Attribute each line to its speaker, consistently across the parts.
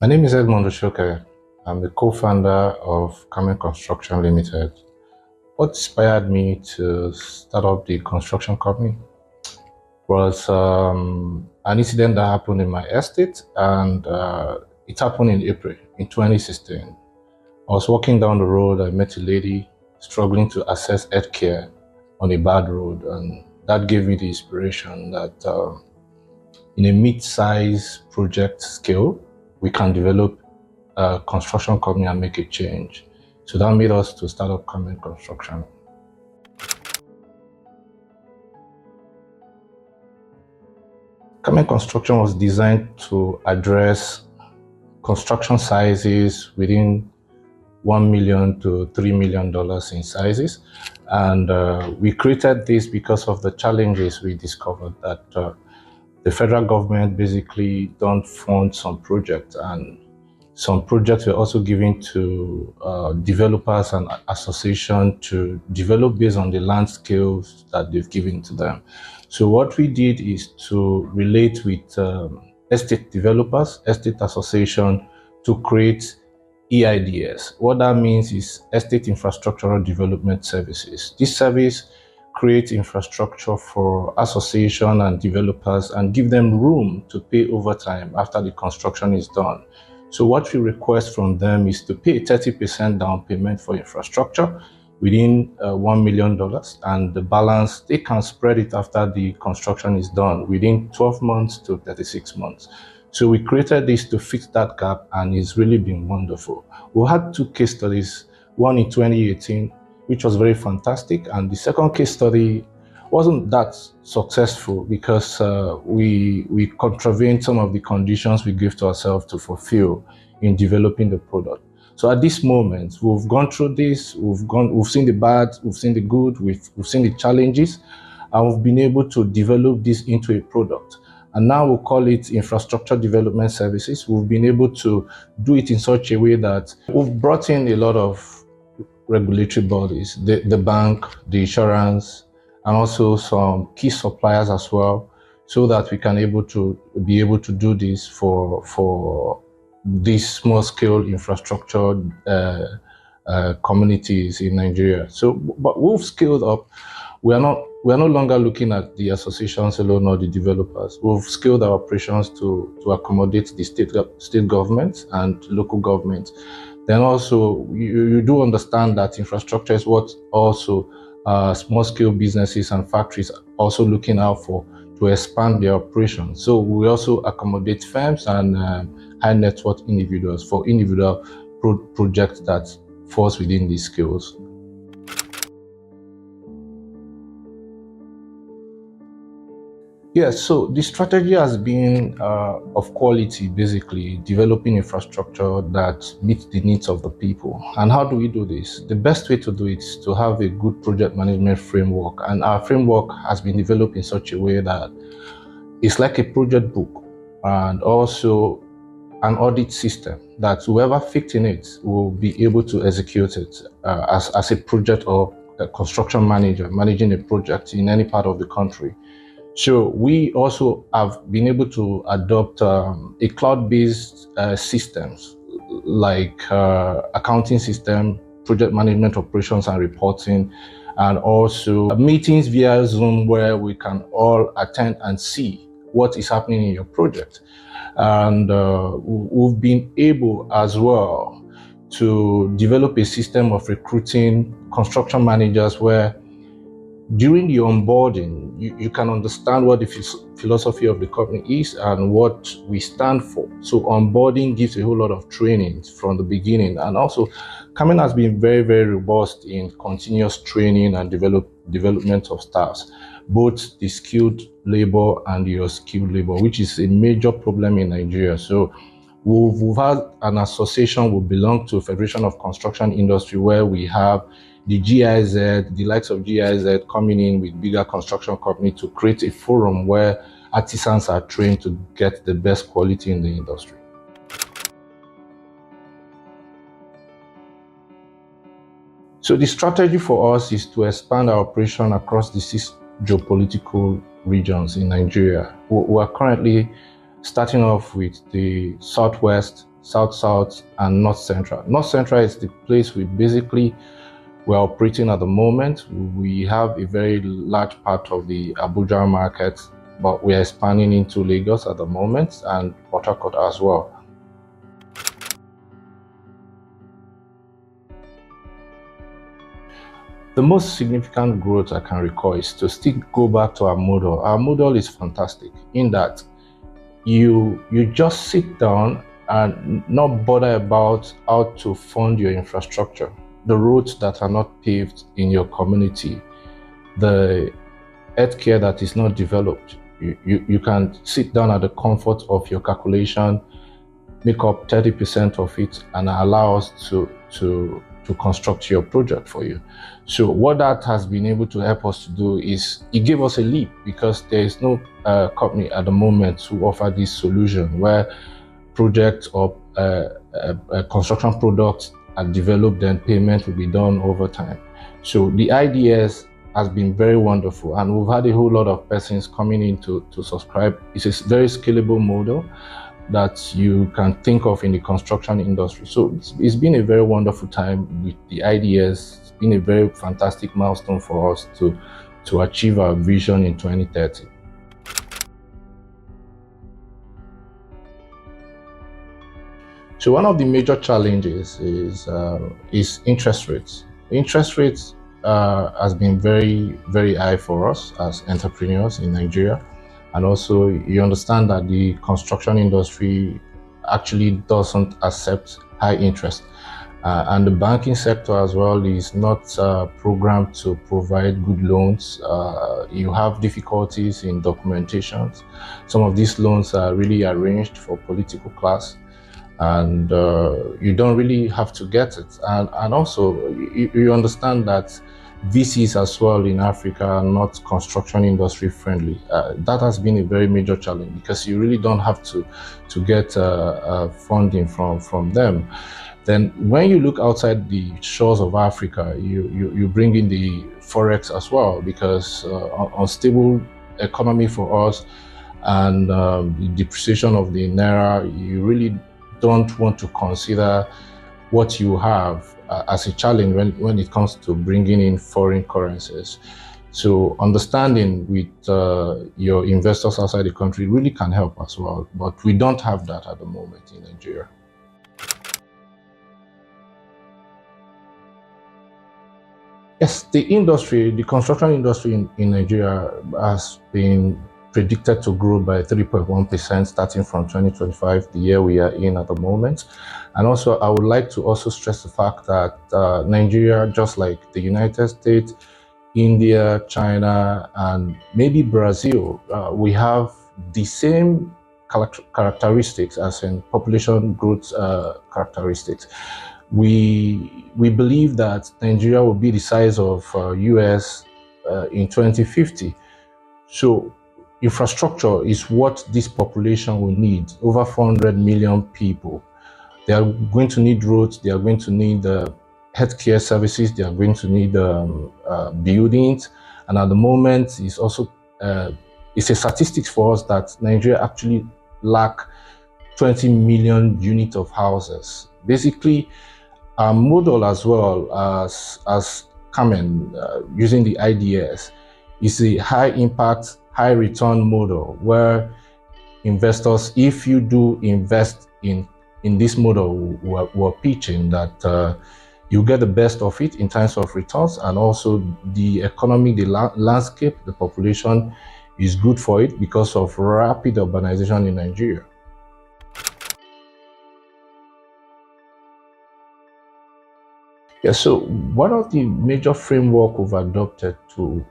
Speaker 1: My name is Edmond Oshoke. I'm the co-founder of Karmen Construction Limited. What inspired me to start up the construction company was an incident that happened in my estate, and it happened in April in 2016. I was walking down the road. I met a lady struggling to access healthcare on a bad road, and that gave me the inspiration that in a mid-size project scale, we can develop a construction company and make a change. So that made us to start up Karmen Construction. Karmen Construction was designed to address construction sizes within $1 million to $3 million in sizes. And we created this because of the challenges we discovered that the federal government basically don't fund some projects, and some projects were also given to developers and associations to develop based on the land scales that they've given to them. So what we did is to relate with estate developers, estate association, to create EIDS. What that means is Estate Infrastructural Development Services. This service creates infrastructure for association and developers and give them room to pay over time after the construction is done. So what we request from them is to pay 30% down payment for infrastructure within $1 million, and the balance, they can spread it after the construction is done within 12 months to 36 months. So we created this to fix that gap, and it's really been wonderful. We had two case studies, one in 2018, which was very fantastic, and the second case study wasn't that successful because we contravened some of the conditions we gave to ourselves to fulfill in developing the product. So at this moment, we've gone through this, we've seen the bad, we've seen the good, we've seen the challenges, and we've been able to develop this into a product. And now we'll call it Infrastructure Development Services. We've been able to do it in such a way that we've brought in a lot of regulatory bodies, the bank, the insurance, and also some key suppliers as well, so that we can be able to do this for these small-scale infrastructure communities in Nigeria. So, but we've scaled up. We are no longer looking at the associations alone or the developers. We've scaled our operations to accommodate the state governments and local governments. Then also, you do understand that infrastructure is what also small-scale businesses and factories are also looking out for to expand their operations. So we also accommodate firms and high net worth individuals for individual projects that falls within these skills. Yes, so the strategy has been of quality, basically developing infrastructure that meets the needs of the people. And how do we do this? The best way to do it is to have a good project management framework. And our framework has been developed in such a way that it's like a project book and also an audit system that whoever fits in it will be able to execute it as a project or a construction manager managing a project in any part of the country. So we also have been able to adopt a cloud-based systems like accounting system, project management operations and reporting, and also meetings via Zoom where we can all attend and see what is happening in your project. And we've been able as well to develop a system of recruiting construction managers where during the onboarding, you can understand what the philosophy of the company is and what we stand for. So onboarding gives a whole lot of training from the beginning. And also, Karmen has been very, very robust in continuous training and development of staffs, both the skilled labor and the unskilled labor, which is a major problem in Nigeria. So we've had an association, we belong to Federation of Construction Industry, where we have the GIZ, the likes of GIZ coming in with bigger construction companies to create a forum where artisans are trained to get the best quality in the industry. So the strategy for us is to expand our operation across the 6 geopolitical regions in Nigeria. We are currently starting off with the Southwest, South, and North Central. North Central is the place we're operating at the moment. We have a very large part of the Abuja market, but we are expanding into Lagos at the moment and Port Harcourt as well. The most significant growth I can recall is to still go back to our model. Our model is fantastic in that you just sit down and not bother about how to fund your infrastructure, the roads that are not paved in your community, the healthcare that is not developed. You can sit down at the comfort of your calculation, make up 30% of it, and allow us to construct your project for you. So what that has been able to help us to do is it gave us a leap, because there is no company at the moment who offer this solution where projects or construction products are developed and payment will be done over time. So the IDS has been very wonderful, and we've had a whole lot of persons coming in to subscribe. It's a very scalable model that you can think of in the construction industry. So it's been a very wonderful time with the IDS. It's been a very fantastic milestone for us to achieve our vision in 2030. So one of the major challenges is interest rates. Interest rates has been very, very high for us as entrepreneurs in Nigeria. And also you understand that the construction industry actually doesn't accept high interest. And the banking sector as well is not programmed to provide good loans. You have difficulties in documentations. Some of these loans are really arranged for political class, and you don't really have to get it. And also you understand that VCs as well in Africa are not construction industry friendly. That has been a very major challenge, because you really don't have to get funding from them. Then when you look outside the shores of Africa, you bring in the Forex as well, because unstable economy for us and the depreciation of the Naira, you really don't want to consider what you have as a challenge when it comes to bringing in foreign currencies. So understanding with your investors outside the country really can help as well, but we don't have that at the moment in Nigeria. Yes, the construction industry in Nigeria has been predicted to grow by 3.1% starting from 2025, the year we are in at the moment. And also, I would like to also stress the fact that Nigeria, just like the United States, India, China, and maybe Brazil, we have the same characteristics as in population growth characteristics. We believe that Nigeria will be the size of US in 2050. So infrastructure is what this population will need, over 400 million people. They are going to need roads, they are going to need healthcare services, they are going to need buildings. And at the moment, it's also it's a statistics for us that Nigeria actually lack 20 million units of houses. Basically, our model as well as Karmen, using the IDS, is a high impact, high return model where investors, if you do invest in this model, we're pitching that you get the best of it in terms of returns, and also the economy, the landscape, the population is good for it because of rapid urbanization in Nigeria. Yeah, so one of the major framework we've adopted to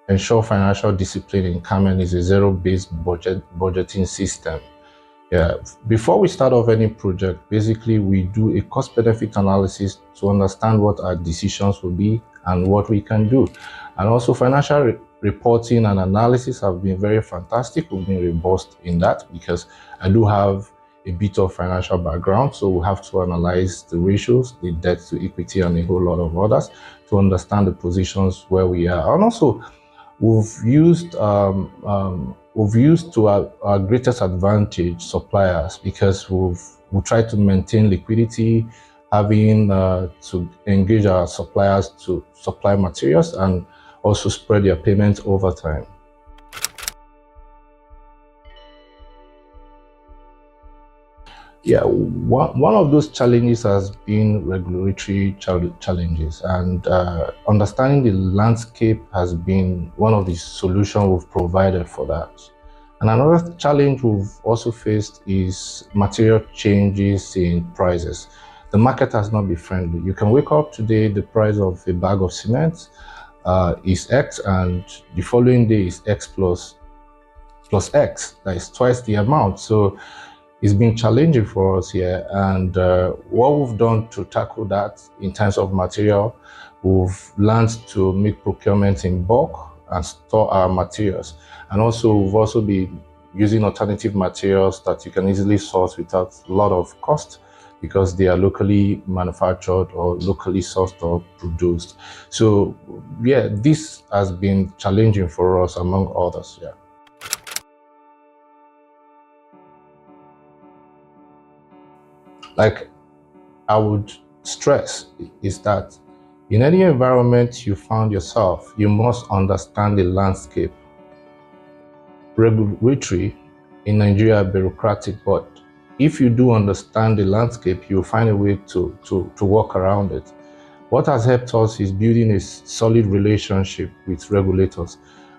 Speaker 1: ensure financial discipline in Karmen is a zero-based budgeting system. Yeah, before we start off any project, basically we do a cost-benefit analysis to understand what our decisions will be and what we can do. And also financial reporting and analysis have been very fantastic. We've been robust in that because I do have a bit of financial background, so we have to analyze the ratios, the debt to equity, and a whole lot of others to understand the positions where we are. And also, we've used to our greatest advantage suppliers, because we try to maintain liquidity, having to engage our suppliers to supply materials and also spread their payments over time. Yeah, one of those challenges has been regulatory challenges, and understanding the landscape has been one of the solutions we've provided for that. And another challenge we've also faced is material changes in prices. The market has not been friendly. You can wake up today, the price of a bag of cement is X, and the following day is X plus X. That is twice the amount. So it's been challenging for us here, and what we've done to tackle that in terms of material, we've learned to make procurement in bulk and store our materials, and also we've also been using alternative materials that you can easily source without a lot of cost because they are locally manufactured or locally sourced or produced. So yeah, this has been challenging for us among others. Yeah. Like I would stress is that in any environment you found yourself, you must understand the landscape. Regulatory in Nigeria, bureaucratic, but if you do understand the landscape, you'll find a way to work around it. What has helped us is building a solid relationship with regulators.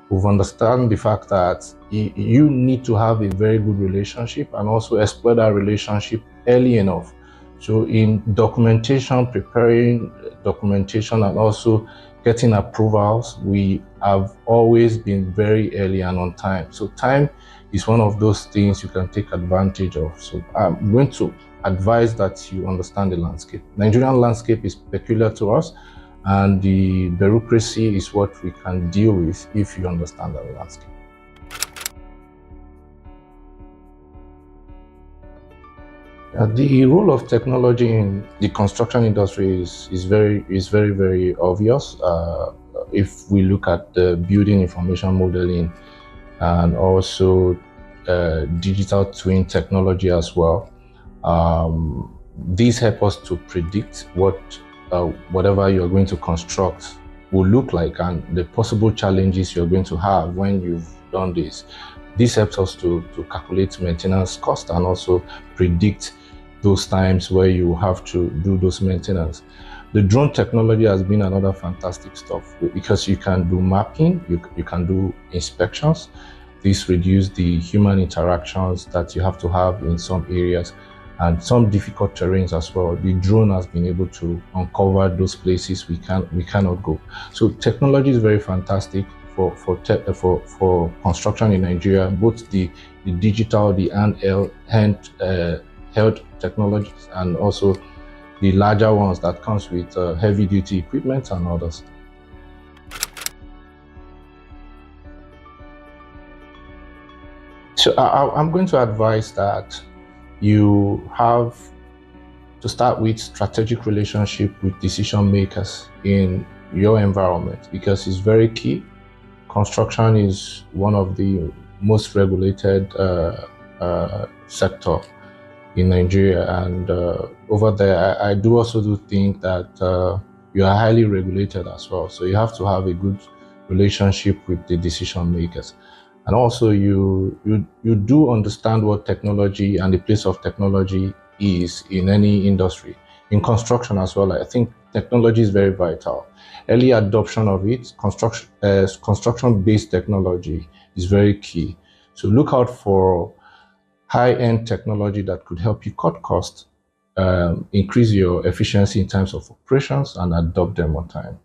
Speaker 1: We've understand the fact that you need to have a very good relationship and also exploit that relationship early enough. So in documentation, preparing documentation and also getting approvals, we have always been very early and on time. So time is one of those things you can take advantage of. So I'm going to advise that you understand the landscape. Nigerian landscape is peculiar to us, and the bureaucracy is what we can deal with if you understand the landscape. The role of technology in the construction industry is very obvious. If we look at the building information modeling and also digital twin technology as well, these help us to predict what whatever you're going to construct will look like and the possible challenges you're going to have when you've done this. This helps us to calculate maintenance cost and also predict those times where you have to do those maintenance. The drone technology has been another fantastic stuff because you can do mapping, you can do inspections. This reduces the human interactions that you have to have in some areas and some difficult terrains as well. The drone has been able to uncover those places we cannot go. So technology is very fantastic for construction in Nigeria, both the digital, the handheld technologies, and also the larger ones that comes with heavy duty equipment and others. So I'm going to advise that you have to start with strategic relationship with decision makers in your environment because it's very key. Construction is one of the most regulated sector in Nigeria, and over there, I do also think that you are highly regulated as well. So you have to have a good relationship with the decision makers, and also you do understand what technology and the place of technology is in any industry. In construction as well, I think technology is very vital. Early adoption of it, construction-based technology is very key. So look out for high-end technology that could help you cut costs, increase your efficiency in terms of operations, and adopt them on time.